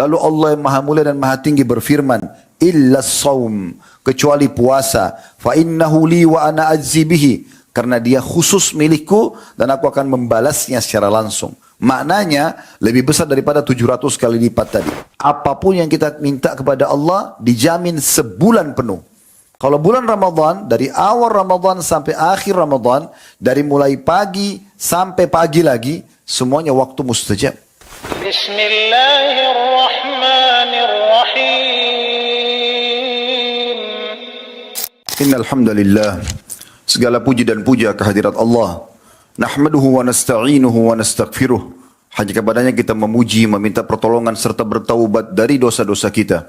Lalu Allah yang maha mulia dan maha tinggi berfirman, illa saum, kecuali puasa, fa innahu li wa ana ajzi bihi, karena dia khusus milikku dan aku akan membalasnya secara langsung. Maknanya lebih besar daripada 700 kali lipat tadi. Apapun yang kita minta kepada Allah dijamin sebulan penuh. Kalau bulan Ramadan, dari awal Ramadan sampai akhir Ramadan, dari mulai pagi sampai pagi lagi, semuanya waktu mustajab. Bismillahirrahmanirrahim. Innal hamdalillah, segala puji dan puja kehadirat Allah. Nahmaduhu wa nasta'inuhu wa nastaghfiruh. Hanya kepadanya kita memuji, meminta pertolongan serta bertaubat dari dosa-dosa kita.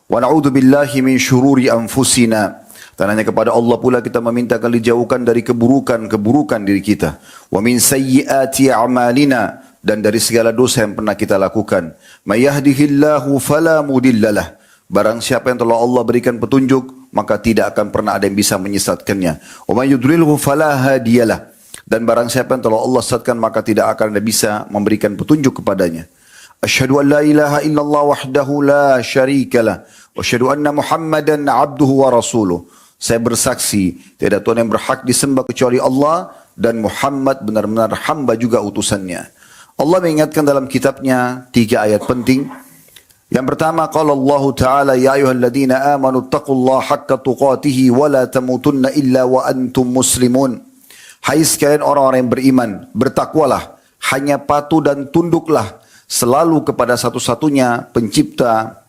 Wa na'udzu billahi min syururi anfusina. Dan hanya kepada Allah pula kita meminta akan dijauhkan dari keburukan-keburukan diri kita. Wa min sayyiati a'malina, dan dari segala dosa yang pernah kita lakukan. May yahdihillahu fala mudhillalah. Barang siapa yang telah Allah berikan petunjuk, maka tidak akan pernah ada yang bisa menyesatkannya. Wa may yudlilhu fala hadiyalah. Dan barang siapa yang telah Allah sesatkan, maka tidak akan ada bisa memberikan petunjuk kepadanya. Asyhadu an la ilaha illallah wahdahu la syarikalah. Wa asyhadu anna Muhammadan abduhu wa rasuluh. Saya bersaksi, tidak ada Tuhan yang berhak disembah kecuali Allah, dan Muhammad benar-benar hamba juga utusannya. Allah mengingatkan dalam kitabnya 3 ayat penting. Yang pertama, qala Allah Ta'ala, ya ayyuhalladzina amanu taqullaha haqqa tuqatih wa la tamutunna illa wa antum muslimun. Hai sekalian orang-orang yang beriman, bertakwalah, hanya patuh dan tunduklah selalu kepada satu-satunya pencipta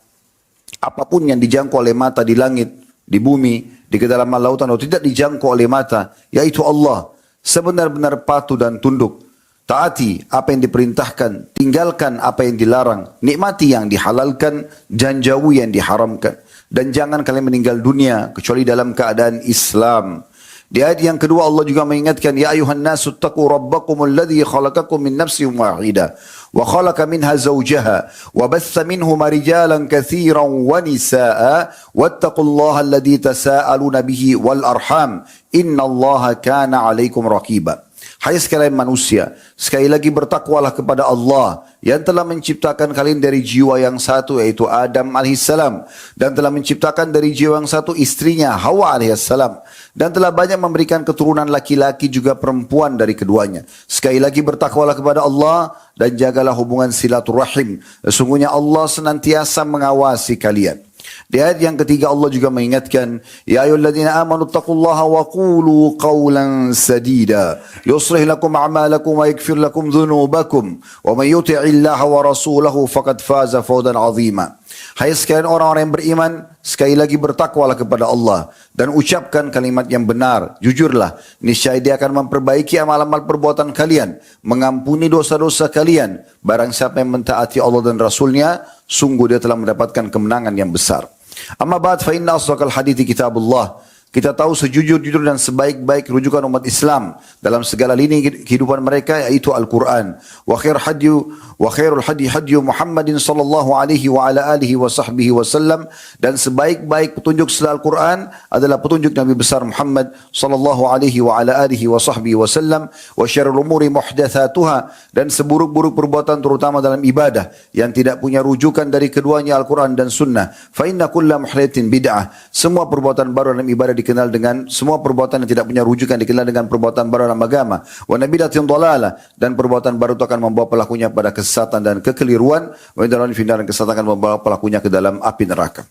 apapun yang dijangkau oleh mata di langit, di bumi, di kedalaman lautan, atau tidak dijangkau oleh mata, yaitu Allah. Sebenar-benar patuh dan tunduk. Taati apa yang diperintahkan, tinggalkan apa yang dilarang, nikmati yang dihalalkan, dan jauhi yang diharamkan. Dan jangan kalian meninggal dunia kecuali dalam keadaan Islam. Di ayat yang kedua Allah juga mengingatkan, ya ayuhan nasu taqu rabbakum alladhi khalaqakum min nafsin wahidah wa khalaqa minha zawjaha wa batha minhuma rijalan katsiran wa nisaa wattaqullaha alladhi tasaaluna bihi wal arham innallaha kana 'alaikum raqiba. Hai sekalian manusia, sekali lagi bertakwalah kepada Allah yang telah menciptakan kalian dari jiwa yang satu, yaitu Adam alaihissalam, dan telah menciptakan dari jiwa yang satu istrinya Hawa alaihissalam, dan telah banyak memberikan keturunan laki-laki juga perempuan dari keduanya. Sekali lagi bertakwalah kepada Allah dan jagalah hubungan silaturahim. Sesungguhnya Allah senantiasa mengawasi kalian. Di ayat yang ketiga Allah juga mengingatkan, ya ayyuhalladzina amanu taqullaha wa qulu qawlan sadida yuslih lakum a'malakum wa yaghfir lakum dhunubakum wa may yuti'illaha wa rasulahu faqad faza fawzan 'azima. Hai sekalian orang-orang yang beriman, sekali lagi bertakwalah kepada Allah dan ucapkan kalimat yang benar, jujurlah, niscaya Dia akan memperbaiki amal-amal perbuatan kalian, mengampuni dosa-dosa kalian. Barang siapa yang mentaati Allah dan Rasulnya, sungguh dia telah mendapatkan kemenangan yang besar. Amma ba'd fa inna asdaqal hadithi kitabullah. Kita tahu sejujur-jujur dan sebaik-baik rujukan umat Islam dalam segala lini kehidupan mereka, yaitu Al-Quran. Wa khairul hadi Muhammadin sallallahu alaihi wa ala alihi wa sahbihi wasallam. Dan sebaik-baik petunjuk setelah Al-Quran adalah petunjuk Nabi besar Muhammad sallallahu alaihi wa ala alihi wa sahbihi wasallam. Wa syarrul umuri muhdatsatuha, dan seburuk-buruk perbuatan terutama dalam ibadah yang tidak punya rujukan dari keduanya Al-Quran dan Sunnah. Fa inna kulla muhdatsin bid'ah. Semua perbuatan baru dalam ibadah dikenal dengan, semua perbuatan yang tidak punya rujukan dikenal dengan perbuatan baru dalam agama. Wa nabidatin dhalalah, dan perbuatan baru itu akan membawa pelakunya pada kesesatan dan kekeliruan. Wa indaran finnar, kesesatan akan membawa pelakunya ke dalam api neraka.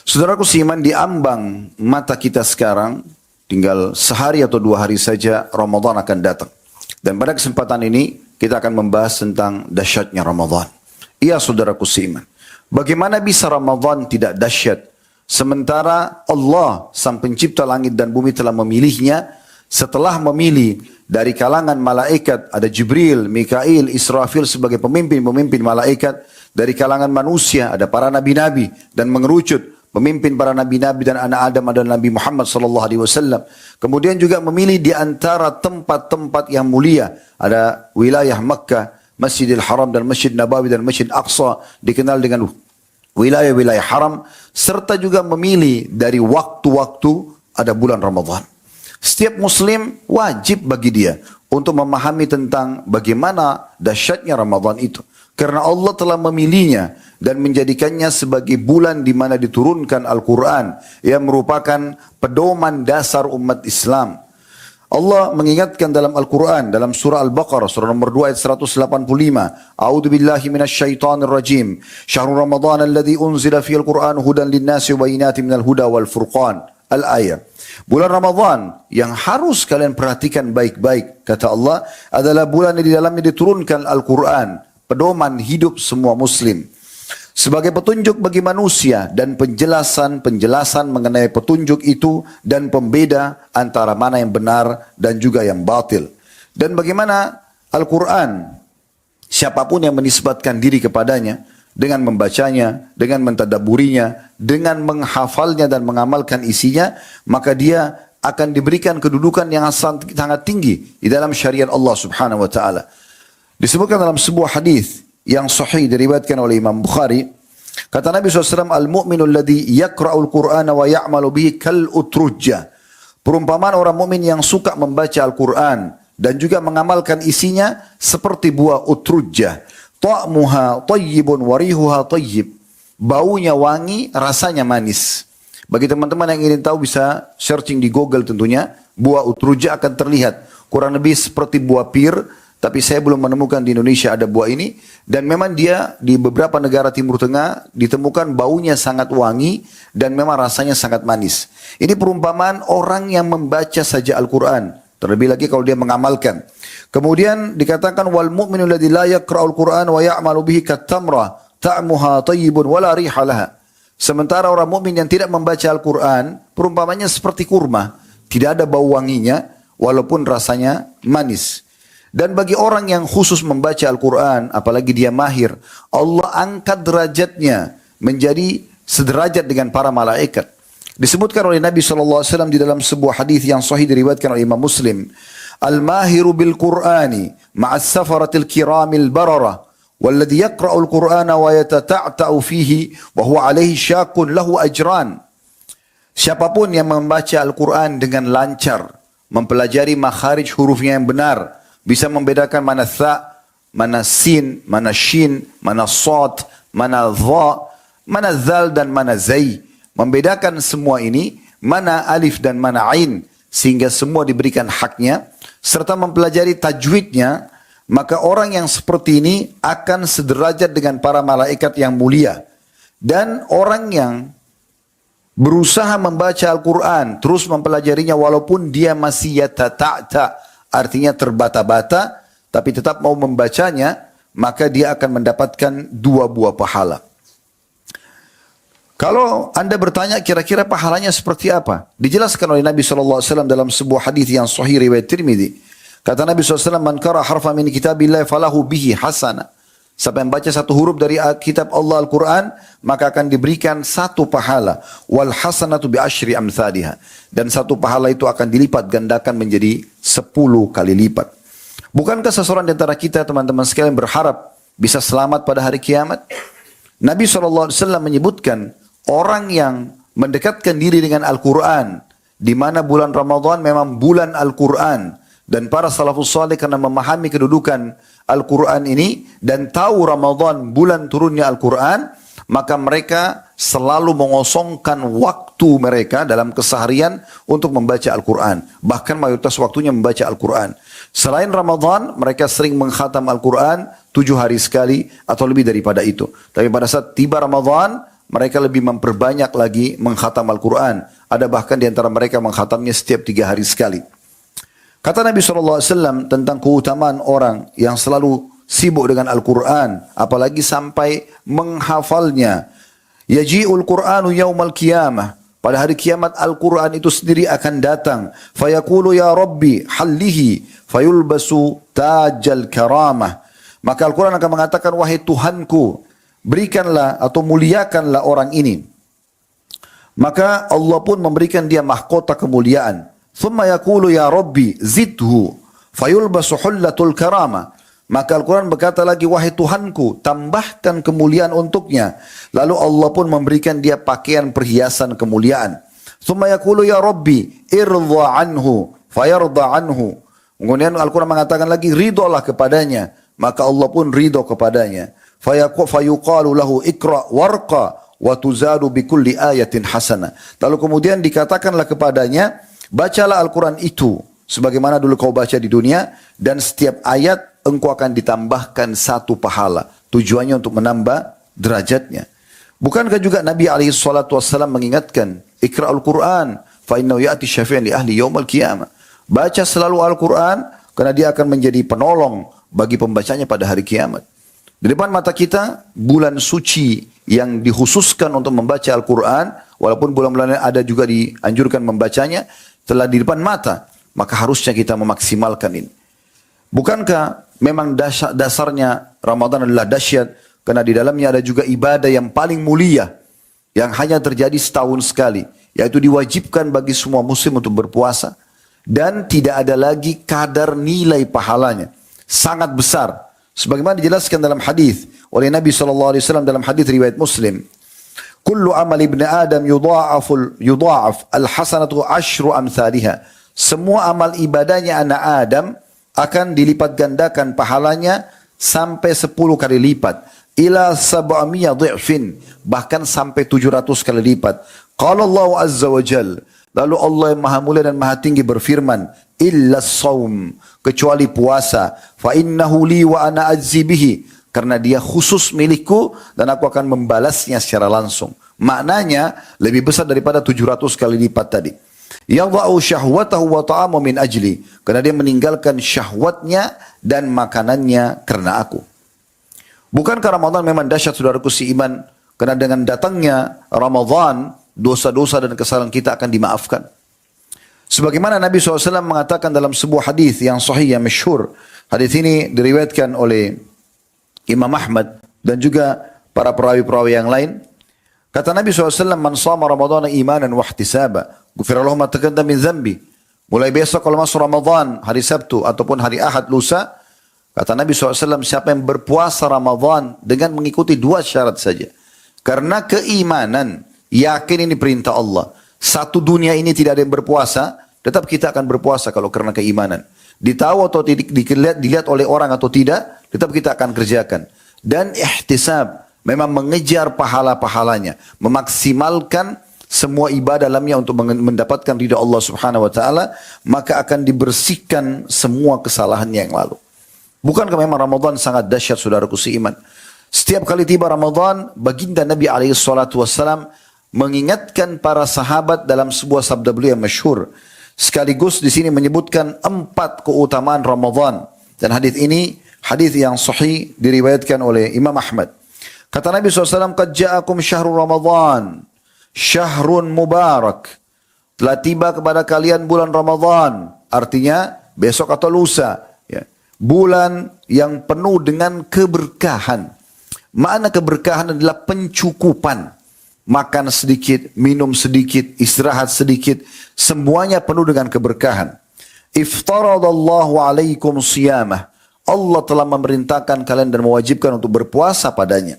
Saudaraku seiman, di ambang mata kita sekarang tinggal sehari atau 2 hari saja Ramadan akan datang. Dan pada kesempatan ini kita akan membahas tentang dahsyatnya Ramadan. Iya saudaraku seiman, bagaimana bisa Ramadan tidak dahsyat? Sementara Allah sang pencipta langit dan bumi telah memilihnya. Setelah memilih dari kalangan malaikat, ada Jibril, Mikail, Israfil sebagai pemimpin-pemimpin malaikat. Dari kalangan manusia ada para nabi-nabi, dan mengerucut pemimpin para nabi-nabi dan anak Adam adalah Nabi Muhammad SAW. Kemudian juga memilih di antara tempat-tempat yang mulia, ada wilayah Makkah, Masjidil Haram dan Masjid Nabawi dan Masjid Aqsa, dikenal dengan wilayah-wilayah haram, serta juga memilih dari waktu-waktu ada bulan Ramadan. Setiap muslim wajib bagi dia untuk memahami tentang bagaimana dahsyatnya Ramadan itu. Karena Allah telah memilihnya dan menjadikannya sebagai bulan di mana diturunkan Al-Quran yang merupakan pedoman dasar umat Islam. Allah mengingatkan dalam Al-Quran, dalam surah Al-Baqarah, surah nomor 2 ayat 185. A'udhu billahi minasyaitanir rajim. Syahrul Ramadan alladhi unzila fil Qur'an hudan linnasi wa bayinati minal huda wal furqan. Al-ayah. Bulan Ramadan yang harus kalian perhatikan baik-baik, kata Allah, adalah bulan yang di dalamnya diturunkan Al-Quran, pedoman hidup semua muslim, sebagai petunjuk bagi manusia dan penjelasan mengenai petunjuk itu dan pembeda antara mana yang benar dan juga yang batil. Dan bagaimana Al-Quran, siapapun yang menisbatkan diri kepadanya dengan membacanya, dengan mentadaburinya, dengan menghafalnya dan mengamalkan isinya, maka dia akan diberikan kedudukan yang sangat tinggi di dalam syariat Allah Subhanahu wa taala. Disebutkan dalam sebuah hadis yang sahih diriwayatkan oleh Imam Bukhari, kata Nabi SAW, al-mu'minul ladhi yakra'ul Qur'ana wa ya'malu bihi kal utrujjah. Perumpamaan orang mukmin yang suka membaca Al-Quran dan juga mengamalkan isinya seperti buah utrujjah. Ta'muha tayyibun warihuha tayyib. Baunya wangi, rasanya manis. Bagi teman-teman yang ingin tahu bisa searching di Google tentunya. Buah utrujjah akan terlihat kurang lebih seperti buah pir. Tapi saya belum menemukan di Indonesia ada buah ini. Dan memang dia di beberapa negara Timur Tengah ditemukan baunya sangat wangi dan memang rasanya sangat manis. Ini perumpamaan orang yang membaca saja Al-Quran. Terlebih lagi kalau dia mengamalkan. Kemudian dikatakan wal mu'minu alladhi la yaqra'ul Qur'an wa ya'malu bihi katamra ta'muha tayyibun wa la riha laha. Sementara orang mukmin yang tidak membaca Al-Quran, perumpamannya seperti kurma, tidak ada bau wanginya walaupun rasanya manis. Dan bagi orang yang khusus membaca Al-Quran, apalagi dia mahir, Allah angkat derajatnya menjadi sederajat dengan para malaikat. Disebutkan oleh Nabi SAW di dalam sebuah hadis yang sahih diriwayatkan oleh Imam Muslim. Al-mahiru bil-Qur'ani ma'as safaratil kiramil barara. Walladhi yakra'ul Qur'ana wa yatata'ta'u fihi wa huwa alaihi syakun lahu ajran. Siapapun yang membaca Al-Quran dengan lancar, mempelajari makharij hurufnya yang benar, bisa membedakan mana tha, mana sin, mana shin, mana sad, mana dha, mana zal dan mana zai. Membedakan semua ini, mana alif dan mana ain, sehingga semua diberikan haknya, serta mempelajari tajwidnya, maka orang yang seperti ini akan sederajat dengan para malaikat yang mulia. Dan orang yang berusaha membaca Al-Quran, terus mempelajarinya walaupun dia masih yatata'ta, artinya terbata-bata, tapi tetap mau membacanya, maka dia akan mendapatkan 2 buah pahala. Kalau anda bertanya kira-kira pahalanya seperti apa? Dijelaskan oleh Nabi SAW dalam sebuah hadis yang sahih riwayat Tirmidzi. Kata Nabi SAW, man qara harfa min kitabillah falahu bihi hasana. Siapa yang baca satu huruf dari kitab Allah Al-Quran, maka akan diberikan 1 pahala. Wal hasanatu bi asyri amthaliha. Dan 1 pahala itu akan dilipat gandakan menjadi 10 kali lipat. Bukankah seseorang di antara kita, teman-teman sekalian, berharap bisa selamat pada hari kiamat? Nabi SAW menyebutkan orang yang mendekatkan diri dengan Al-Quran, di mana bulan Ramadan memang bulan Al-Quran, dan para salafus salih karena memahami kedudukan Al-Quran ini dan tahu Ramadan bulan turunnya Al-Quran, maka mereka selalu mengosongkan waktu mereka dalam keseharian untuk membaca Al-Quran. Bahkan mayoritas waktunya membaca Al-Quran. Selain Ramadan, mereka sering mengkhatam Al-Quran 7 hari sekali atau lebih daripada itu. Tapi pada saat tiba Ramadan, mereka lebih memperbanyak lagi mengkhatam Al-Quran. Ada bahkan di antara mereka mengkhatamnya setiap 3 hari sekali. Kata Nabi SAW tentang keutamaan orang yang selalu sibuk dengan Al-Quran, apalagi sampai menghafalnya. Yaji'ul Qur'anu yawmal qiyamah. Pada hari kiamat Al-Quran itu sendiri akan datang. Fayaqulu ya Rabbi hallihi fayulbasu tajal karamah. Maka Al-Quran akan mengatakan, wahai Tuhanku, berikanlah atau muliakanlah orang ini. Maka Allah pun memberikan dia mahkota kemuliaan. Thumma yaqulu ya Rabbi zidhu fayulbasu hullatul karama. Maka Al-Quran berkata lagi, wahai Tuhanku, tambahkan kemuliaan untuknya. Lalu Allah pun memberikan dia pakaian perhiasan kemuliaan. Thumma yaqulu ya Rabbi irda anhu fayarda anhu. Kemudian Al-Quran mengatakan lagi, ridholah kepadanya. Maka Allah pun ridho kepadanya. fayuqalu lahu ikra warqa wa tuzadu bi kulli ayatin hasanah. Lalu kemudian dikatakanlah kepadanya, bacalah Al-Quran itu sebagaimana dulu kau baca di dunia, dan setiap ayat engkau akan ditambahkan satu pahala. Tujuannya untuk menambah derajatnya. Bukankah juga Nabi SAW mengingatkan, ikra Al-Quran fa innahu ya'ti syafi'an li ahli yaumal qiyamah. Baca selalu Al-Quran karena dia akan menjadi penolong bagi pembacanya pada hari kiamat. Di depan mata kita bulan suci yang dikhususkan untuk membaca Al-Quran, walaupun bulan-bulan ada juga dianjurkan membacanya, telah di depan mata, maka harusnya kita memaksimalkan ini. Bukankah memang dasarnya Ramadan adalah dahsyat, karena di dalamnya ada juga ibadah yang paling mulia, yang hanya terjadi setahun sekali, yaitu diwajibkan bagi semua muslim untuk berpuasa, dan tidak ada lagi kadar nilai pahalanya, sangat besar. Sebagaimana dijelaskan dalam hadis oleh Nabi SAW dalam hadis riwayat Muslim, kullu amal ibn Adam yudha'af al-hasanatu asyru amthaliha. Semua amal ibadahnya anak Adam akan dilipat gandakan pahalanya sampai 10 kali lipat. Ila 700 dhi'fin, bahkan sampai 700 kali lipat. Qala Allah azza wa jal, lalu Allah yang maha mulia dan maha tinggi berfirman, illa saum, kecuali puasa, fa innahu li wa ana ajzi bihi, karena dia khusus milikku dan aku akan membalasnya secara langsung. Maknanya lebih besar daripada 700 kali lipat tadi. Yadha'u syahwatahu wa ta'amu min ajli, karena dia meninggalkan syahwatnya dan makanannya karena aku. Bukankah Ramadan memang dahsyat saudaraku seiman, karena dengan datangnya Ramadan dosa-dosa dan kesalahan kita akan dimaafkan. Sebagaimana Nabi SAW mengatakan dalam sebuah hadis yang sahih, yang masyhur. Hadis ini diriwayatkan oleh Imam Ahmad dan juga para perawi-perawi yang lain. Kata Nabi SAW, man sama Ramadana imanan wa ihtisaba, ghufirallahu ma taqaddama min dhanbi. Mulai besok kalau masuk Ramadan, hari Sabtu ataupun hari Ahad lusa, kata Nabi SAW, siapa yang berpuasa Ramadan dengan mengikuti 2 syarat saja. Karena keimanan, yakin ini perintah Allah. Satu dunia ini tidak ada yang berpuasa, tetap kita akan berpuasa kalau karena keimanan. Ditahu atau dilihat oleh orang atau tidak, tetap kita akan kerjakan. Dan ihtisab, memang mengejar pahala-pahalanya, memaksimalkan semua ibadah dalamnya untuk mendapatkan ridha Allah Subhanahu wa taala, maka akan dibersihkan semua kesalahannya yang lalu. Bukankah memang Ramadan sangat dahsyat saudaraku seiman? Setiap kali tiba Ramadan, baginda Nabi SAW mengingatkan para sahabat dalam sebuah sabda beliau yang masyhur. Sekaligus di sini menyebutkan 4 keutamaan Ramadan. Dan hadis ini hadis yang sahih diriwayatkan oleh Imam Ahmad. Kata Nabi SAW, qad ja'akum syahrul Ramadan, syahrun mubarak. Telah tiba kepada kalian bulan Ramadan, artinya besok atau lusa. Ya. Bulan yang penuh dengan keberkahan. Makna keberkahan adalah pencukupan. Makan sedikit, minum sedikit, istirahat sedikit, semuanya penuh dengan keberkahan. Iftaradallahu alaikum siyamah. Allah telah memerintahkan kalian dan mewajibkan untuk berpuasa padanya.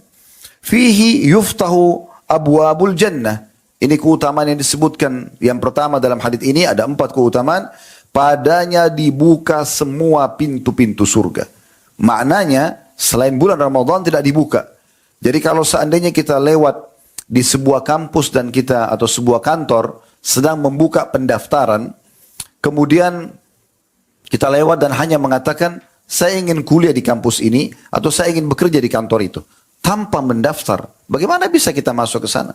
Fihi yuftahu abwabul jannah. Ini keutamaan yang disebutkan. Yang pertama dalam hadis ini ada 4 keutamaan. Padanya dibuka semua pintu-pintu surga. Maknanya selain bulan Ramadan tidak dibuka. Jadi kalau seandainya kita lewat di sebuah kampus dan kita atau sebuah kantor sedang membuka pendaftaran, kemudian kita lewat dan hanya mengatakan saya ingin kuliah di kampus ini atau saya ingin bekerja di kantor itu tanpa mendaftar, bagaimana bisa kita masuk ke sana?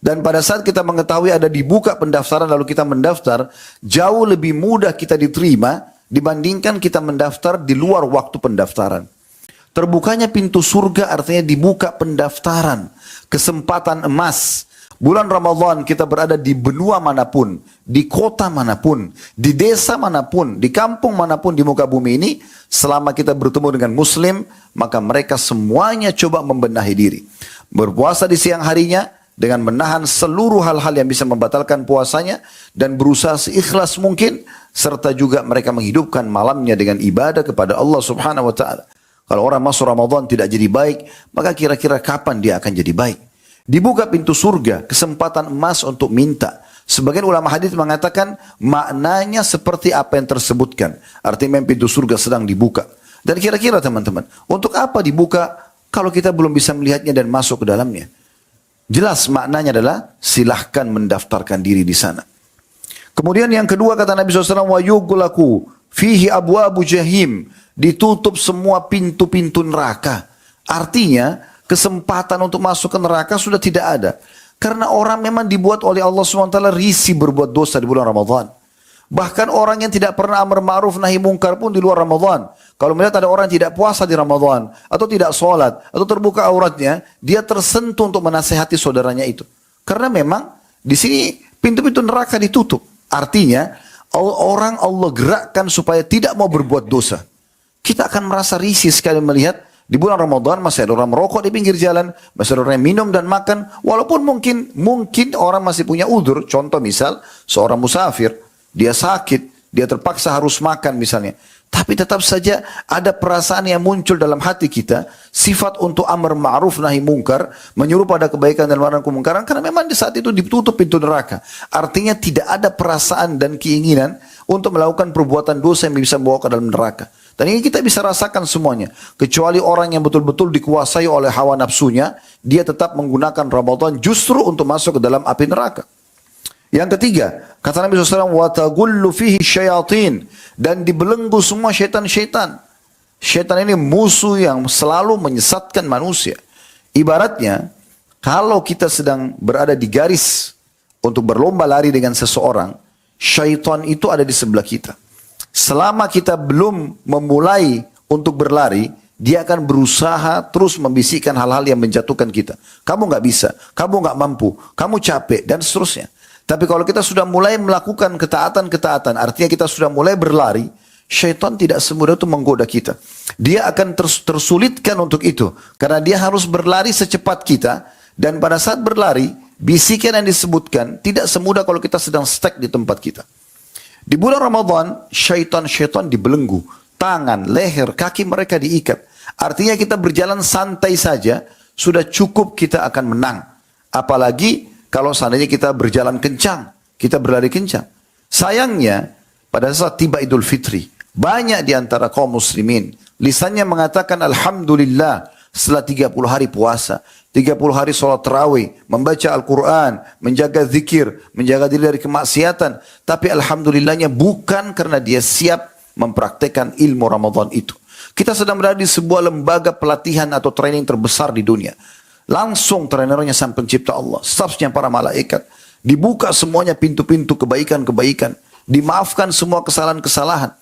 Dan pada saat kita mengetahui ada dibuka pendaftaran lalu kita mendaftar, jauh lebih mudah kita diterima dibandingkan kita mendaftar di luar waktu pendaftaran. Terbukanya pintu surga artinya dibuka pendaftaran, kesempatan emas. Bulan Ramadan kita berada di benua manapun, di kota manapun, di desa manapun, di kampung manapun di muka bumi ini, selama kita bertemu dengan muslim, maka mereka semuanya coba membenahi diri. Berpuasa di siang harinya dengan menahan seluruh hal-hal yang bisa membatalkan puasanya dan berusaha seikhlas mungkin, serta juga mereka menghidupkan malamnya dengan ibadah kepada Allah Subhanahu wa taala. Kalau orang masuk Ramadan tidak jadi baik, maka kira-kira kapan dia akan jadi baik? Dibuka pintu surga, kesempatan emas untuk minta. Sebagian ulama hadis mengatakan maknanya seperti apa yang tersebutkan. Artinya pintu surga sedang dibuka. Dan kira-kira teman-teman, untuk apa dibuka kalau kita belum bisa melihatnya dan masuk ke dalamnya? Jelas maknanya adalah silahkan mendaftarkan diri di sana. Kemudian yang kedua kata Nabi SAW, wa yughlaqu fihi abwabu jahim, ditutup semua pintu-pintu neraka. Artinya kesempatan untuk masuk ke neraka sudah tidak ada. Karena orang memang dibuat oleh Allah SWT risih berbuat dosa di bulan Ramadan. Bahkan orang yang tidak pernah amar ma'ruf nahi mungkar pun di luar Ramadan. Kalau melihat ada orang yang tidak puasa di Ramadan, atau tidak sholat, atau terbuka auratnya, dia tersentuh untuk menasehati saudaranya itu. Karena memang di sini pintu-pintu neraka ditutup. Artinya orang Allah gerakkan supaya tidak mau berbuat dosa. Kita akan merasa risih sekali melihat di bulan Ramadan masih ada orang merokok di pinggir jalan, masih ada orang yang minum dan makan, walaupun mungkin orang masih punya udzur. Contoh misal seorang musafir, dia sakit, dia terpaksa harus makan misalnya. Tapi tetap saja ada perasaan yang muncul dalam hati kita, sifat untuk amar ma'ruf nahi mungkar, menyuruh pada kebaikan dan melarang kemungkaran, karena memang di saat itu ditutup pintu neraka. Artinya tidak ada perasaan dan keinginan untuk melakukan perbuatan dosa yang bisa membawa ke dalam neraka. Dan ini kita bisa rasakan semuanya. Kecuali orang yang betul-betul dikuasai oleh hawa nafsunya, dia tetap menggunakan Ramadan justru untuk masuk ke dalam api neraka. Yang ketiga, kata Nabi SAW, وَتَغُلُّ فِيهِ الشَّيَاطِينَ, dan dibelenggu semua syaitan-syaitan. Syaitan ini musuh yang selalu menyesatkan manusia. Ibaratnya, kalau kita sedang berada di garis untuk berlomba lari dengan seseorang, syaitan itu ada di sebelah kita. Selama kita belum memulai untuk berlari, dia akan berusaha terus membisikkan hal-hal yang menjatuhkan kita. Kamu nggak bisa, kamu nggak mampu, kamu capek, dan seterusnya. Tapi kalau kita sudah mulai melakukan ketaatan-ketaatan, artinya kita sudah mulai berlari, syaitan tidak semudah itu menggoda kita. Dia akan tersulitkan untuk itu. Karena dia harus berlari secepat kita, dan pada saat berlari, bisikan yang disebutkan tidak semudah kalau kita sedang stuck di tempat kita. Di bulan Ramadan, syaitan-syaitan dibelenggu. Tangan, leher, kaki mereka diikat. Artinya kita berjalan santai saja, sudah cukup kita akan menang. Apalagi kalau seandainya kita berjalan kencang, kita berlari kencang. Sayangnya, pada saat tiba Idul Fitri, banyak di antara kaum muslimin, lisannya mengatakan Alhamdulillah setelah 30 hari puasa, 30 hari sholat tarawih, membaca Al-Quran, menjaga zikir, menjaga diri dari kemaksiatan. Tapi Alhamdulillahnya bukan karena dia siap mempraktekkan ilmu Ramadan itu. Kita sedang berada di sebuah lembaga pelatihan atau training terbesar di dunia. Langsung trainernya sang pencipta Allah, staffnya para malaikat. Dibuka semuanya pintu-pintu kebaikan-kebaikan. Dimaafkan semua kesalahan-kesalahan.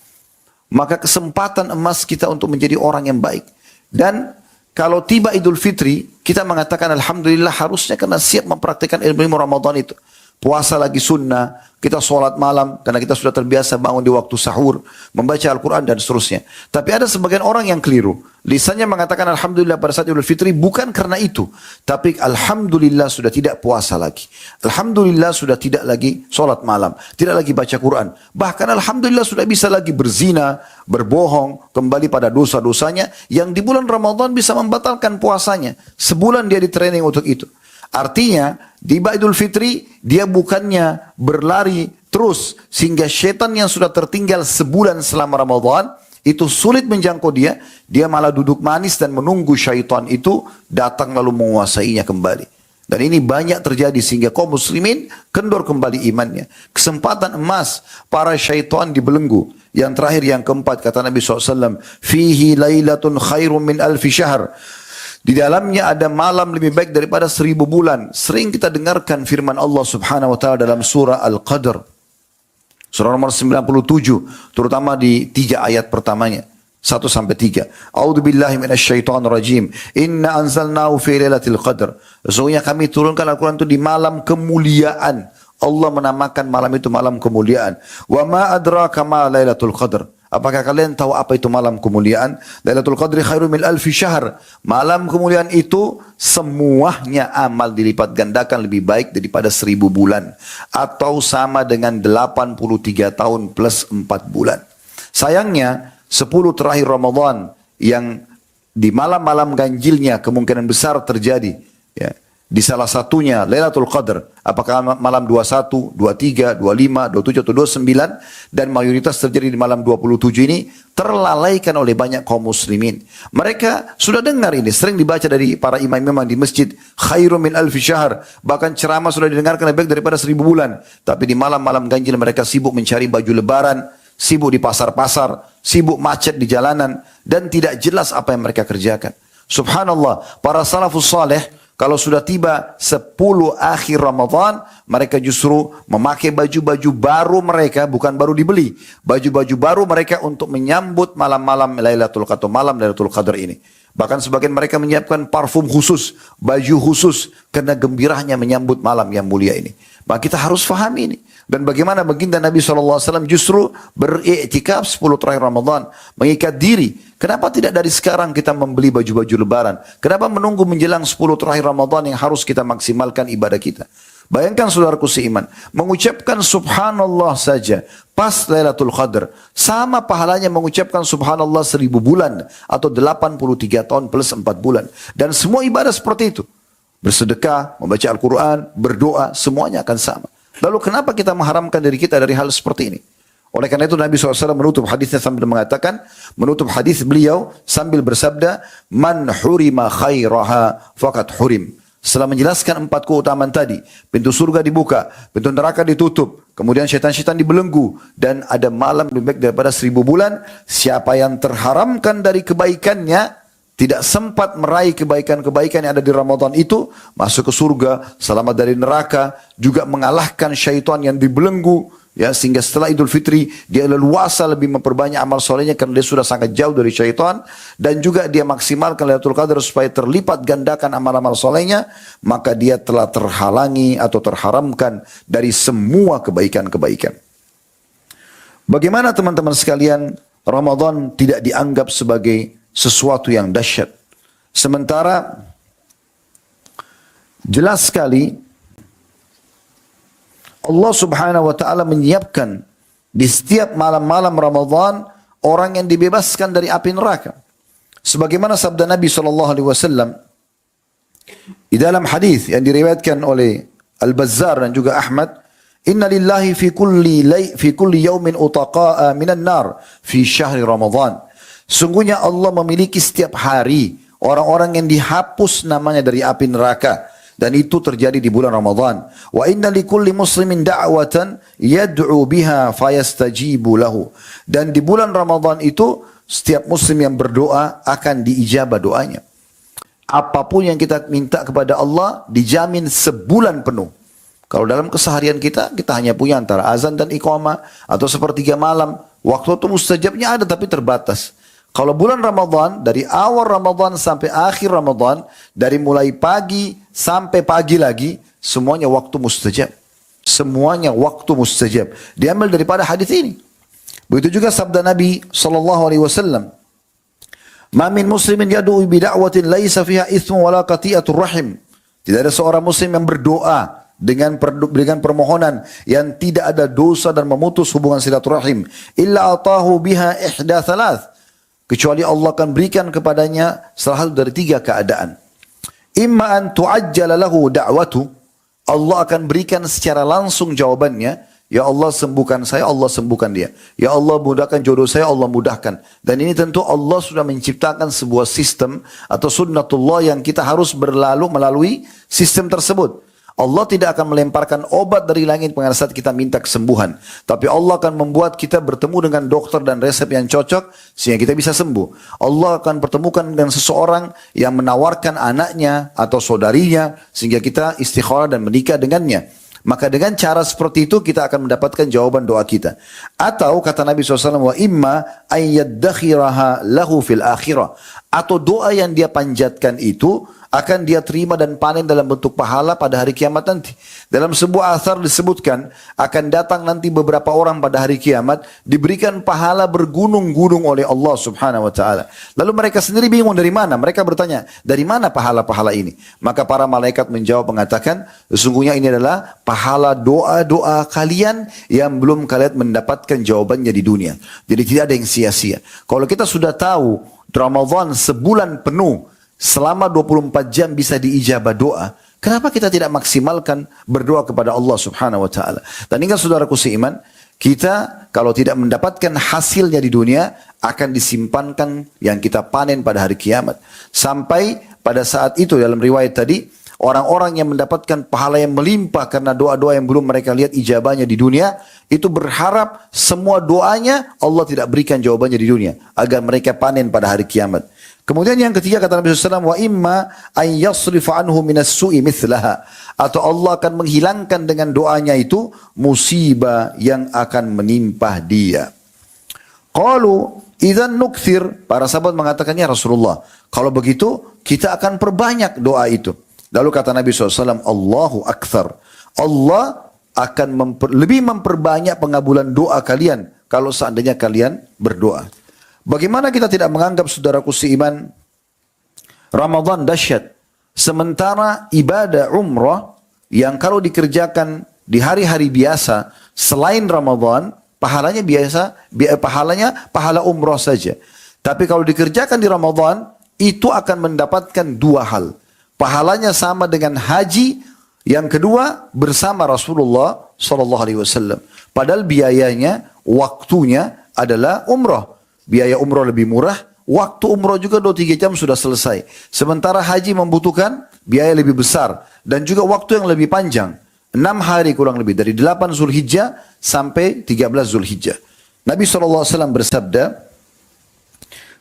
Maka kesempatan emas kita untuk menjadi orang yang baik. Dan kalau tiba Idul Fitri, kita mengatakan Alhamdulillah harusnya karena siap mempraktikkan ilmu Ramadan itu. Puasa lagi sunnah, kita sholat malam karena kita sudah terbiasa bangun di waktu sahur, membaca Al-Quran dan seterusnya. Tapi ada sebagian orang yang keliru. Lisannya mengatakan Alhamdulillah pada saat Idul Fitri bukan karena itu. Tapi Alhamdulillah sudah tidak puasa lagi. Alhamdulillah sudah tidak lagi sholat malam, tidak lagi baca Quran. Bahkan Alhamdulillah sudah bisa lagi berzina, berbohong, kembali pada dosa-dosanya yang di bulan Ramadan bisa membatalkan puasanya. Sebulan dia di training untuk itu. Artinya, di Idul Fitri, dia bukannya berlari terus, sehingga syaitan yang sudah tertinggal sebulan selama Ramadan, itu sulit menjangkau dia, dia malah duduk manis dan menunggu syaitan itu datang lalu menguasainya kembali. Dan ini banyak terjadi sehingga kaum muslimin kendor kembali imannya. Kesempatan emas, para syaitan dibelenggu. Yang terakhir, yang keempat, kata Nabi SAW, Fihi laylatun khairum min alfi syahr. Di dalamnya ada malam lebih baik daripada 1000 bulan. Sering kita dengarkan firman Allah Subhanahu wa taala dalam surah Al-Qadr. Surah nomor 97, terutama di 3 ayat pertamanya. 1 sampai 3. A'udzubillahi minasyaitonir rajim. Inna anzalnahu fi lailatul qadr. Sesungguhnya kami turunkan Al-Qur'an itu di malam kemuliaan. Allah menamakan malam itu malam kemuliaan. Wa ma adraka ma lailatul qadr. Apakah kalian tahu apa itu malam kemuliaan? Lailatul Qadri khairum min alfi syahr. Malam kemuliaan itu semuanya amal dilipat gandakan lebih baik daripada 1000 bulan. Atau sama dengan 83 tahun plus 4 bulan. Sayangnya 10 terakhir Ramadan yang di malam-malam ganjilnya kemungkinan besar terjadi. Ya. di salah satunya Lailatul Qadar, apakah malam 21, 23, 25, 27 atau 29, dan mayoritas terjadi di malam 27 ini, terlalaikan oleh banyak kaum muslimin. Mereka sudah dengar ini, sering dibaca dari para imam-imam di masjid, khairum min alfi syahr, bahkan ceramah sudah didengarkan lebih baik daripada 1000 bulan. Tapi di malam-malam ganjil mereka sibuk mencari baju lebaran, sibuk di pasar-pasar, sibuk macet di jalanan, dan tidak jelas apa yang mereka kerjakan. Subhanallah, para salafus saleh kalau sudah tiba 10 akhir Ramadan, mereka justru memakai baju-baju baru mereka, bukan baru dibeli. Baju-baju baru mereka untuk menyambut malam-malam Lailatul Qadar, malam Lailatul Qadar ini. Bahkan sebagian mereka menyiapkan parfum khusus, baju khusus, karena gembiranya menyambut malam yang mulia ini. Maka kita harus fahami ini. Dan bagaimana baginda Nabi SAW justru beriktikaf 10 terakhir Ramadan, mengikat diri. Kenapa tidak dari sekarang kita membeli baju-baju lebaran? Kenapa menunggu menjelang 10 terakhir Ramadan yang harus kita maksimalkan ibadah kita? Bayangkan saudaraku seiman, mengucapkan subhanallah saja pas Lailatul Qadar, sama pahalanya mengucapkan subhanallah 1000 bulan atau 83 tahun plus 4 bulan. Dan semua ibadah seperti itu. Bersedekah, membaca Al-Quran, berdoa, semuanya akan sama. Lalu kenapa kita mengharamkan diri kita dari hal seperti ini? Oleh karena itu Nabi SAW menutup hadisnya sambil mengatakan, menutup hadis beliau sambil bersabda, man hurima khairaha faqad hurim. Setelah menjelaskan 4 keutamaan tadi, pintu surga dibuka, pintu neraka ditutup, kemudian syaitan-syaitan dibelenggu, dan ada malam lebih baik daripada 1000 bulan. Siapa yang terharamkan dari kebaikannya, tidak sempat meraih kebaikan-kebaikan yang ada di Ramadan itu, masuk ke surga, selamat dari neraka, juga mengalahkan syaitan yang dibelenggu, ya, sehingga setelah Idul Fitri dia leluasa lebih memperbanyak amal solehnya karena dia sudah sangat jauh dari syaitan, dan juga dia maksimalkan Lailatul Qadar supaya terlipat gandakan amal-amal solehnya, maka dia telah terhalangi atau terharamkan dari semua kebaikan-kebaikan. Bagaimana teman-teman sekalian, Ramadan tidak dianggap sebagai sesuatu yang dahsyat. Sementara jelas sekali Allah Subhanahu wa taala menyiapkan di setiap malam-malam Ramadan orang yang dibebaskan dari api neraka. Sebagaimana sabda Nabi sallallahu alaihi wasallam di dalam hadis yang diriwayatkan oleh Al-Bazzar dan juga Ahmad, inna lillahi fi kulli yawmin utaqa'a minan nar fi syahri Ramadan. Sungguhnya Allah memiliki setiap hari orang-orang yang dihapus namanya dari api neraka, dan itu terjadi di bulan Ramadan. Wa inna likulli muslimin da'watan yad'u biha fayastajibu lahu. Dan di bulan Ramadan itu setiap muslim yang berdoa akan diijabah doanya. Apapun yang kita minta kepada Allah dijamin sebulan penuh. Kalau dalam keseharian kita hanya punya antara azan dan iqamah atau sepertiga malam. Waktu itu mustajabnya ada tapi terbatas. Kalau bulan Ramadan, dari awal Ramadan sampai akhir Ramadan, dari mulai pagi sampai pagi lagi, semuanya waktu mustajab. Semuanya waktu mustajab. Diambil daripada hadis ini. Begitu juga sabda Nabi SAW. Ma min muslimin yadu'u bida'watin laisa fiha ithmu wala qati'atur rahim. Tidak ada seorang muslim yang berdoa dengan permohonan yang tidak ada dosa dan memutus hubungan silaturahim. Illa atahu biha ihda thalath. Kecuali Allah akan berikan kepadanya salah satu dari 3 keadaan. Imma an tu'ajjala lahu da'watu. Allah akan berikan secara langsung jawabannya. Ya Allah sembuhkan saya, Allah sembuhkan dia. Ya Allah mudahkan jodoh saya, Allah mudahkan. Dan ini tentu Allah sudah menciptakan sebuah sistem atau sunnatullah yang kita harus melalui sistem tersebut. Allah tidak akan melemparkan obat dari langit pada saat kita minta kesembuhan. Tapi Allah akan membuat kita bertemu dengan dokter dan resep yang cocok sehingga kita bisa sembuh. Allah akan pertemukan dengan seseorang yang menawarkan anaknya atau saudarinya sehingga kita istikharah dan menikah dengannya. Maka dengan cara seperti itu kita akan mendapatkan jawaban doa kita. Atau kata Nabi SAW, wa imma ayyaddakhiraha lahu fil akhirah. Atau doa yang dia panjatkan itu akan dia terima dan panen dalam bentuk pahala pada hari kiamat nanti. Dalam sebuah athar disebutkan, akan datang nanti beberapa orang pada hari kiamat, diberikan pahala bergunung-gunung oleh Allah Subhanahu wa ta'ala. Lalu mereka sendiri bingung dari mana? Mereka bertanya, dari mana pahala-pahala ini? Maka para malaikat menjawab mengatakan, sesungguhnya ini adalah pahala doa-doa kalian yang belum kalian mendapatkan jawabannya di dunia. Jadi tidak ada yang sia-sia. Kalau kita sudah tahu Ramadan sebulan penuh selama 24 jam bisa diijabah doa, Kenapa kita tidak maksimalkan berdoa kepada Allah Subhanahu wa taala? Dan ingat saudaraku seiman, kita kalau tidak mendapatkan hasilnya di dunia akan disimpankan yang kita panen pada hari kiamat. Sampai pada saat itu dalam riwayat tadi, orang-orang yang mendapatkan pahala yang melimpah karena doa-doa yang belum mereka lihat ijabahnya di dunia, itu berharap semua doanya Allah tidak berikan jawabannya di dunia, agar mereka panen pada hari kiamat. Kemudian yang ketiga kata Nabi SAW, wa imma an yasrifa anhu minas su'i mithlaha. Atau Allah akan menghilangkan dengan doanya itu musibah yang akan menimpa dia. Qalu idzan nukthir. Para sahabat mengatakannya Rasulullah, kalau begitu kita akan perbanyak doa itu. Lalu kata Nabi SAW, Allahu akthar. Allah akan lebih memperbanyak pengabulan doa kalian kalau seandainya kalian berdoa. Bagaimana kita tidak menganggap saudaraku seiman Ramadan dahsyat, sementara ibadah umrah yang kalau dikerjakan di hari-hari biasa selain Ramadan pahalanya pahala umrah saja. Tapi kalau dikerjakan di Ramadan itu akan mendapatkan dua hal. Pahalanya sama dengan haji, yang kedua bersama Rasulullah sallallahu alaihi wasallam. Padahal biayanya, waktunya adalah umrah. Biaya umrah lebih murah, waktu umrah juga 2-3 jam sudah selesai. Sementara haji membutuhkan biaya lebih besar dan juga waktu yang lebih panjang. 6 hari kurang lebih, dari 8 Zulhijjah sampai 13 Zulhijjah. Nabi SAW bersabda,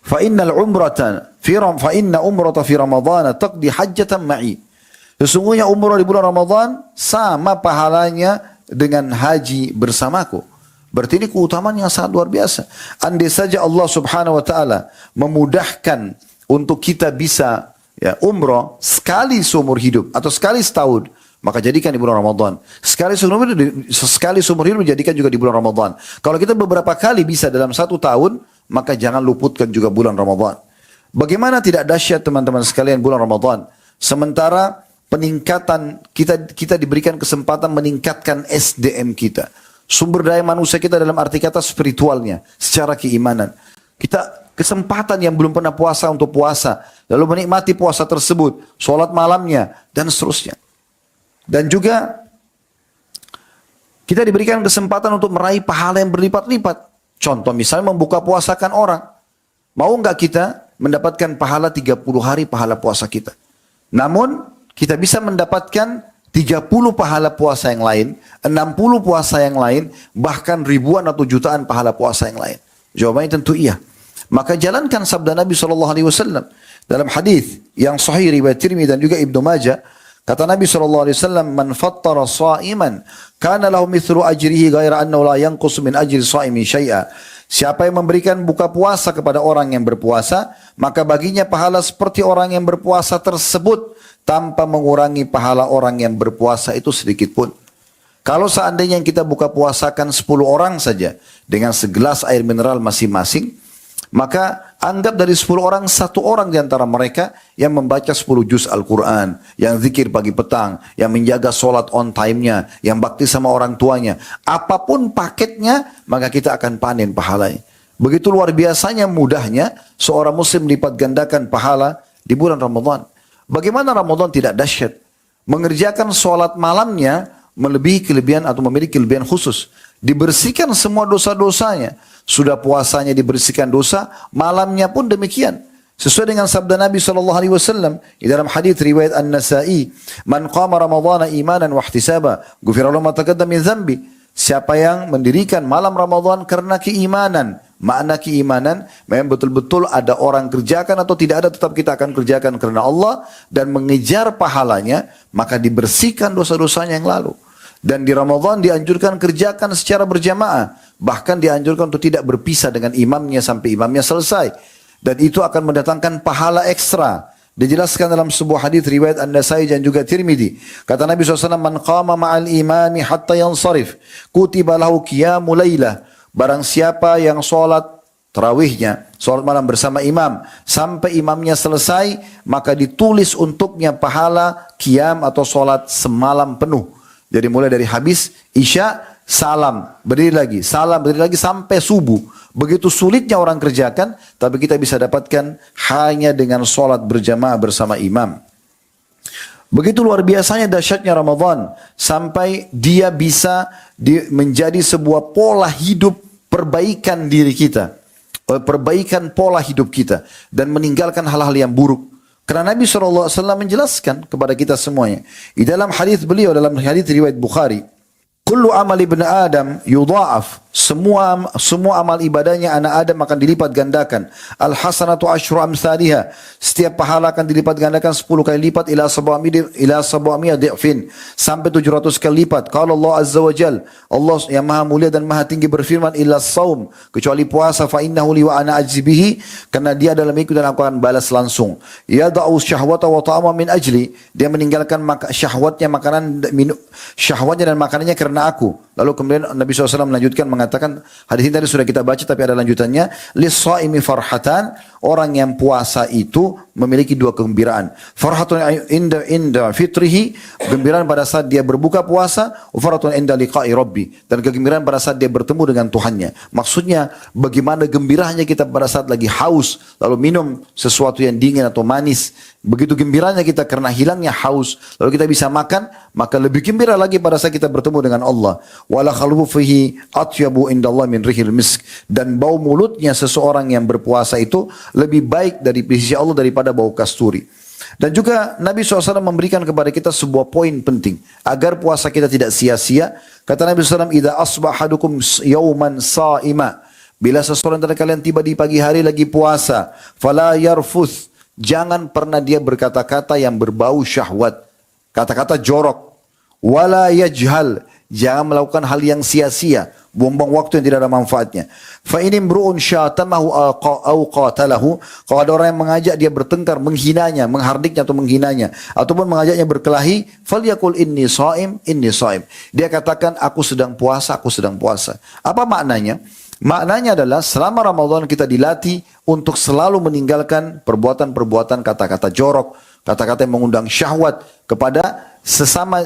fa inna umrata fi Ramadhan taqdi hajjatan ma'i. Sesungguhnya umrah di bulan Ramadan sama pahalanya dengan haji bersamaku. Berarti ini keutamaan yang sangat luar biasa. Andai saja Allah Subhanahu wa taala memudahkan untuk kita bisa umrah sekali seumur hidup atau sekali setahun, maka jadikan di bulan Ramadan. Sekali seumur hidup dijadikan juga di bulan Ramadan. Kalau kita beberapa kali bisa dalam 1 tahun, maka jangan luputkan juga bulan Ramadan. Bagaimana tidak dahsyat teman-teman sekalian bulan Ramadan? Sementara peningkatan kita diberikan kesempatan meningkatkan SDM kita. Sumber daya manusia kita dalam arti kata spiritualnya, secara keimanan. Kita kesempatan yang belum pernah puasa untuk puasa, lalu menikmati puasa tersebut, sholat malamnya, dan seterusnya. Dan juga kita diberikan kesempatan untuk meraih pahala yang berlipat-lipat. Contoh misalnya membuka puasakan orang. Mau nggak kita mendapatkan pahala 30 hari pahala puasa kita? Namun kita bisa mendapatkan 30 pahala puasa yang lain, 60 puasa yang lain, bahkan ribuan atau jutaan pahala puasa yang lain. Jawabannya tentu iya. Maka jalankan sabda Nabi SAW dalam hadis yang sahih riwayat Tirmidzi dan juga Ibnu Majah. Kata Nabi SAW, man fattara sa'iman kana lahu mithlu ajrihi ghaira annahu la yanqus min ajri sa'imi syai'a. Siapa yang memberikan buka puasa kepada orang yang berpuasa, maka baginya pahala seperti orang yang berpuasa tersebut, tanpa mengurangi pahala orang yang berpuasa itu sedikit pun. Kalau seandainya yang kita buka puasakan 10 orang saja dengan segelas air mineral masing-masing, maka anggap dari 10 orang 1 orang di antara mereka yang membaca 10 juz Al-Quran, yang zikir pagi petang, yang menjaga sholat on time-nya, yang bakti sama orang tuanya. Apapun paketnya, maka kita akan panen pahalanya. Begitu luar biasanya mudahnya seorang muslim lipat gandakan pahala di bulan Ramadan. Bagaimana Ramadan tidak dahsyat? Mengerjakan sholat malamnya melebihi kelebihan atau memiliki kelebihan khusus. Dibersihkan semua dosa-dosanya. Sudah puasanya dibersihkan dosa, malamnya pun demikian. Sesuai dengan sabda Nabi SAW di dalam hadis riwayat An-Nasa'i, man qama Ramadhana imanan wa ihtisaba, ghufira lahu ma taqaddama min dzambi. Siapa yang mendirikan malam Ramadan karena keimanan, makna keimanan memang betul-betul ada orang kerjakan atau tidak ada, tetap kita akan kerjakan karena Allah dan mengejar pahalanya, maka dibersihkan dosa-dosanya yang lalu. Dan di Ramadan dianjurkan kerjakan secara berjamaah, bahkan dianjurkan untuk tidak berpisah dengan imamnya sampai imamnya selesai, dan itu akan mendatangkan pahala ekstra. Dijelaskan dalam sebuah hadis riwayat An-Nasai dan juga Tirmidzi. Kata Nabi SAW, man qama ma'al imami hatta yansarif, kutiba lahu qiyamu lailah. Barang siapa yang sholat tarawihnya, sholat malam bersama imam, sampai imamnya selesai, maka ditulis untuknya pahala qiyam atau sholat semalam penuh. Jadi mulai dari habis isya, salam, berdiri lagi, salam, berdiri lagi sampai subuh. Begitu sulitnya orang kerjakan, tapi kita bisa dapatkan hanya dengan sholat berjamaah bersama imam. Begitu luar biasanya dahsyatnya Ramadan sampai dia bisa menjadi sebuah pola hidup perbaikan diri kita, perbaikan pola hidup kita dan meninggalkan hal-hal yang buruk. Karena Nabi SAW menjelaskan kepada kita semuanya. Di dalam hadis beliau, dalam hadis riwayat Bukhari, kullu amal ibn Adam yudha'af. Semua amal ibadahnya anak Adam akan dilipat gandakan. Al hasanatu asyru amsalihha. Setiap pahala akan dilipat gandakan 10 kali lipat ila sab'amiyah di'fin. Sampai 700 kali lipat. Qala Allah Azza wa Jal. Allah yang maha mulia dan maha tinggi berfirman, illa saum. Kecuali puasa, fa innahu li wa ana ajzi bihi. Karena dia adalah milikku dan aku akan balas langsung. Yada'u syahwata wa ta'ama min ajli. Dia meninggalkan syahwatnya, syahwatnya dan makanannya karena aku. Lalu kemudian Nabi SAW melanjutkan mengatakan, hadis ini tadi sudah kita baca tapi ada lanjutannya, lis-shaimi farhatan, orang yang puasa itu memiliki dua kegembiraan. Farhatun inda fitrihi, kegembiraan pada saat dia berbuka puasa, farhatun inda liqa'i rabbi, dan kegembiraan pada saat dia bertemu dengan Tuhannya. Maksudnya bagaimana gembiranya kita pada saat lagi haus lalu minum sesuatu yang dingin atau manis. Begitu gembiranya kita karena hilangnya haus, lalu kita bisa makan, maka lebih gembira lagi pada saat kita bertemu dengan Allah. Wala khalufu fihi atyabu indallah min rihil misk, dan bau mulutnya seseorang yang berpuasa itu lebih baik dari sisi Allah daripada bau kasturi. Dan juga Nabi SAW memberikan kepada kita sebuah poin penting agar puasa kita tidak sia-sia. Kata Nabi SAW, idza asbahadukum yawman sa'ima, bila seseorang dari kalian tiba di pagi hari lagi puasa, fala yarfuth, jangan pernah dia berkata-kata yang berbau syahwat, kata-kata jorok. Wala yajhal, jangan melakukan hal yang sia-sia, buang-buang waktu yang tidak ada manfaatnya. Fa in imru'un syatamahu au qatalahu, kalau ada orang yang mengajak dia bertengkar, menghinanya, menghardiknya atau menghinanya, ataupun mengajaknya berkelahi, falyaqul inni shaim, inni shaim. Dia katakan aku sedang puasa, aku sedang puasa. Apa maknanya? Maknanya adalah selama Ramadan kita dilatih untuk selalu meninggalkan perbuatan-perbuatan kata-kata jorok, kata-kata yang mengundang syahwat kepada sesama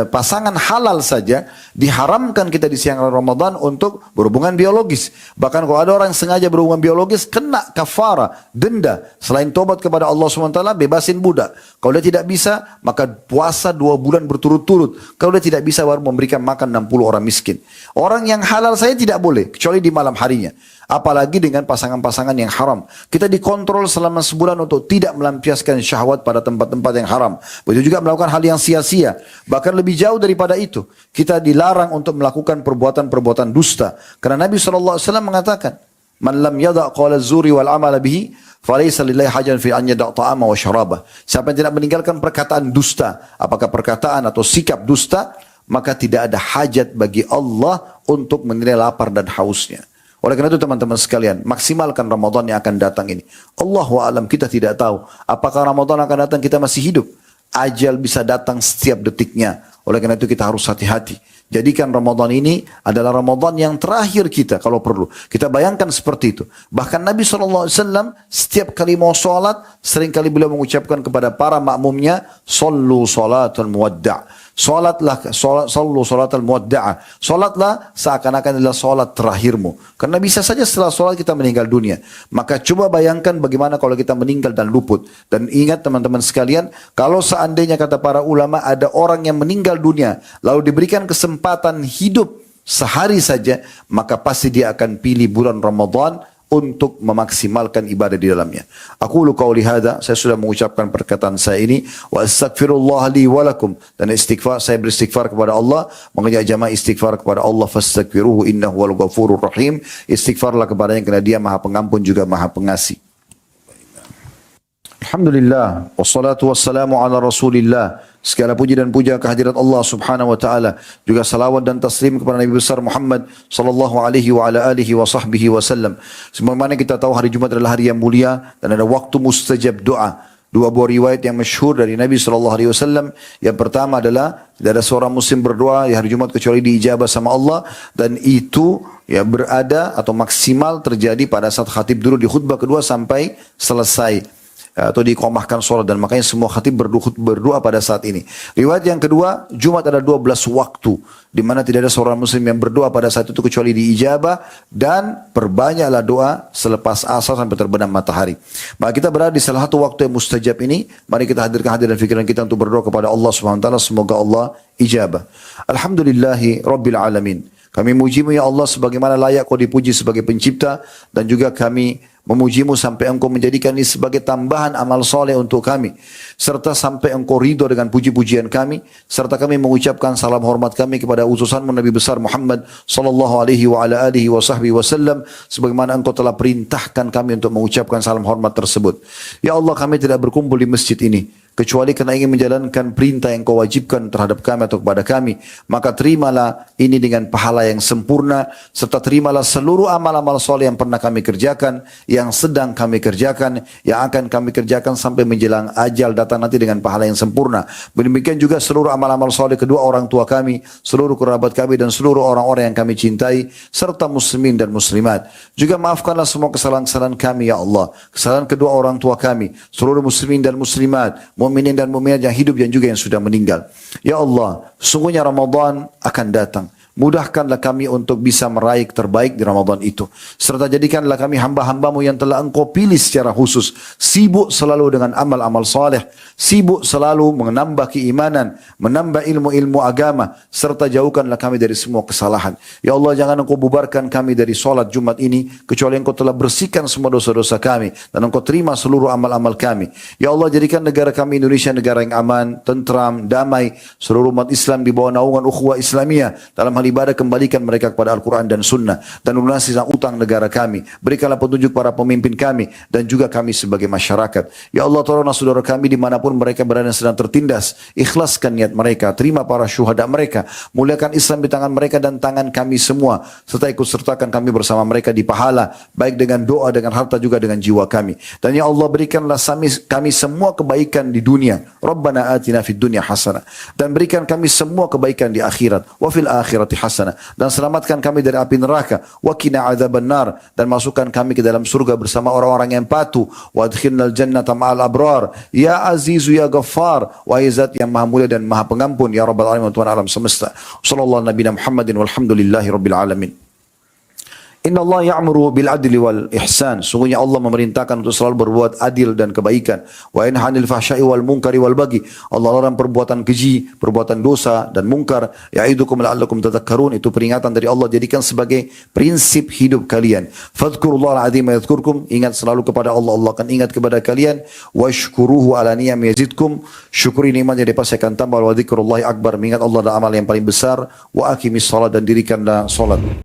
pasangan halal saja. Diharamkan kita di siang Ramadan untuk berhubungan biologis. Bahkan kalau ada orang yang sengaja berhubungan biologis, kena kafara, denda. Selain tobat kepada Allah SWT, bebasin budak. Kalau dia tidak bisa, maka puasa 2 bulan berturut-turut. Kalau dia tidak bisa, baru memberikan makan 60 orang miskin. Orang yang halal saya tidak boleh, kecuali di malam harinya. Apalagi dengan pasangan-pasangan yang haram. Kita dikontrol selama sebulan untuk tidak melampiaskan syahwat pada tempat-tempat yang haram. Begitu juga melakukan hal yang sia-sia. Bahkan lebih jauh daripada itu. Kita dilarang untuk melakukan perbuatan-perbuatan dusta. Karena Nabi SAW mengatakan, man lam yada' qawla zuri wal amala bihi, falaysa lillahi hajan fi an yada' ta'ama wa syarabah. Siapa yang tidak meninggalkan perkataan dusta, apakah perkataan atau sikap dusta, maka tidak ada hajat bagi Allah untuk menilai lapar dan hausnya. Oleh karena itu teman-teman sekalian, maksimalkan Ramadan yang akan datang ini. Allahu a'lam, kita tidak tahu apakah Ramadan akan datang kita masih hidup. Ajal bisa datang setiap detiknya. Oleh karena itu kita harus hati-hati. Jadikan Ramadan ini adalah Ramadan yang terakhir kita kalau perlu. Kita bayangkan seperti itu. Bahkan Nabi SAW setiap kali mau sholat, seringkali beliau mengucapkan kepada para makmumnya, Sallu salatul muwadda'. Sallu salatul muwadda'. Sholatlah seakan-akan adalah sholat terakhirmu. Karena bisa saja setelah sholat kita meninggal dunia. Maka coba bayangkan bagaimana kalau kita meninggal dan luput. Dan ingat teman-teman sekalian, kalau seandainya kata para ulama ada orang yang meninggal dunia, lalu diberikan kesempatan hidup sehari saja, maka pasti dia akan pilih bulan Ramadan untuk memaksimalkan ibadah di dalamnya. Aku qauli hadza, saya sudah mengucapkan perkataan saya ini, wa astaghfirullah li wa lakum, dan istighfar, saya beristighfar kepada Allah, mengajak jamaah istighfar kepada Allah, fastaghfiruhu innahu wal ghafurur rahim. Istighfarlah kepadanya karena dia Maha Pengampun juga Maha Pengasih. Alhamdulillah, wassalatu wassalamu ala Rasulillah. Segala puji dan puja kehadirat Allah Subhanahu wa taala, juga salawat dan taslim kepada Nabi besar Muhammad sallallahu alaihi wa ala alihi wa sahbihi wasallam. Sebagaimana kita tahu hari Jumat adalah hari yang mulia dan ada waktu mustajab doa. Dua buah riwayat yang masyhur dari Nabi sallallahu alaihi wasallam. Yang pertama adalah tidak ada seorang muslim berdoa di hari Jumat kecuali diijabah sama Allah, dan itu ya berada atau maksimal terjadi pada saat khatib dulu di khutbah kedua sampai selesai. atau diiqamahkan sholat, dan makanya semua khatib berdoa pada saat ini. Riwayat yang kedua, Jumat ada 12 waktu di mana tidak ada seorang muslim yang berdoa pada saat itu kecuali diijabah, dan perbanyaklah doa selepas asar sampai terbenam matahari. Maka kita berada di salah satu waktu yang mustajab ini. Mari kita hadirkan hati dan fikiran kita untuk berdoa kepada Allah Subhanahu wa taala, semoga Allah ijabah. Alhamdulillahi rabbil alamin. Kami memuji-Mu ya Allah sebagaimana layak Kau dipuji sebagai pencipta, dan juga kami memuji-Mu sampai Engkau menjadikan ini sebagai tambahan amal soleh untuk kami, serta sampai Engkau ridho dengan puji-pujian kami, serta kami mengucapkan salam hormat kami kepada utusan-Mu Nabi besar Muhammad sallallahu alaihi wa ala alihi wa sahbihi wasallam, sebagaimana Engkau telah perintahkan kami untuk mengucapkan salam hormat tersebut. Ya Allah, kami tidak berkumpul di masjid ini kecuali karena ingin menjalankan perintah yang Kau wajibkan terhadap kami atau kepada kami. Maka terimalah ini dengan pahala yang sempurna, serta terimalah seluruh amal-amal soleh yang pernah kami kerjakan, yang sedang kami kerjakan, yang akan kami kerjakan sampai menjelang ajal datang nanti dengan pahala yang sempurna. Demikian juga seluruh amal-amal soleh kedua orang tua kami, seluruh kerabat kami, dan seluruh orang-orang yang kami cintai, serta muslimin dan muslimat. Juga maafkanlah semua kesalahan-kesalahan kami ya Allah, kesalahan kedua orang tua kami, seluruh muslimin dan muslimat, mukminin dan mukminat yang hidup dan juga yang sudah meninggal. Ya Allah, sungguhnya Ramadan akan datang. Mudahkanlah kami untuk bisa meraih terbaik di Ramadan itu. Serta jadikanlah kami hamba-hamba-Mu yang telah Engkau pilih secara khusus. Sibuk selalu dengan amal-amal saleh. Sibuk selalu menambah keimanan, menambah ilmu-ilmu agama. Serta jauhkanlah kami dari semua kesalahan. Ya Allah, jangan Engkau bubarkan kami dari solat Jumat ini, kecuali Engkau telah bersihkan semua dosa-dosa kami, dan Engkau terima seluruh amal-amal kami. Ya Allah, jadikan negara kami Indonesia negara yang aman, tentram, damai. Seluruh umat Islam di bawah naungan ukhuwah Islamiyah. Dalam hal ibadah, kembalikan mereka kepada Al-Quran dan Sunnah, dan lunasi utang negara kami. Berikanlah petunjuk para pemimpin kami dan juga kami sebagai masyarakat. Ya Allah, tolonglah saudara kami dimanapun mereka berada sedang tertindas. Ikhlaskan niat mereka, terima para syuhada mereka, muliakan Islam di tangan mereka dan tangan kami semua, serta ikut sertakan kami bersama mereka di pahala, baik dengan doa, dengan harta, juga dengan jiwa kami. Dan ya Allah, berikanlah kami semua kebaikan di dunia. Rabbana atina fid dunya hasanah, dan berikan kami semua kebaikan di akhirat. Wa fil akhirati hasanah, dan selamatkan kami dari api neraka. Wa qina adzabannar, dan masukkan kami ke dalam surga bersama orang-orang yang patuh. Wa adkhilnal jannata ma'al abrar. Ya Azizu ya Ghaffar, wa Zat yang maha mulia dan maha pengampun, ya Rabbal alamin, Tuhan alam semesta. Sallallahu nabiyana Muhammadin walhamdulillahi rabbil alamin. Inna Allah ya'muru bil adli wal ihsan. Sungguhnya Allah memerintahkan untuk selalu berbuat adil dan kebaikan. Wa yanha 'anil fahsya'i wal munkari wal baghi. Allah larang perbuatan keji, perbuatan dosa dan mungkar. Ya'idukum la'allakum tadhakkarun. Itu peringatan dari Allah, jadikan sebagai prinsip hidup kalian. Fadhkurullaha al-'azima yadhkurkum. Ingat selalu kepada Allah, Allah akan ingat kepada kalian. Washkuruhu ala niyam yazidkum. Syukuri nikmatnya, dia pasti akan tambah. Wa dzikrullahi akbar. Mengingat Allah adalah amal yang paling besar. Wa aqimis salat, dan dirikanlah salat.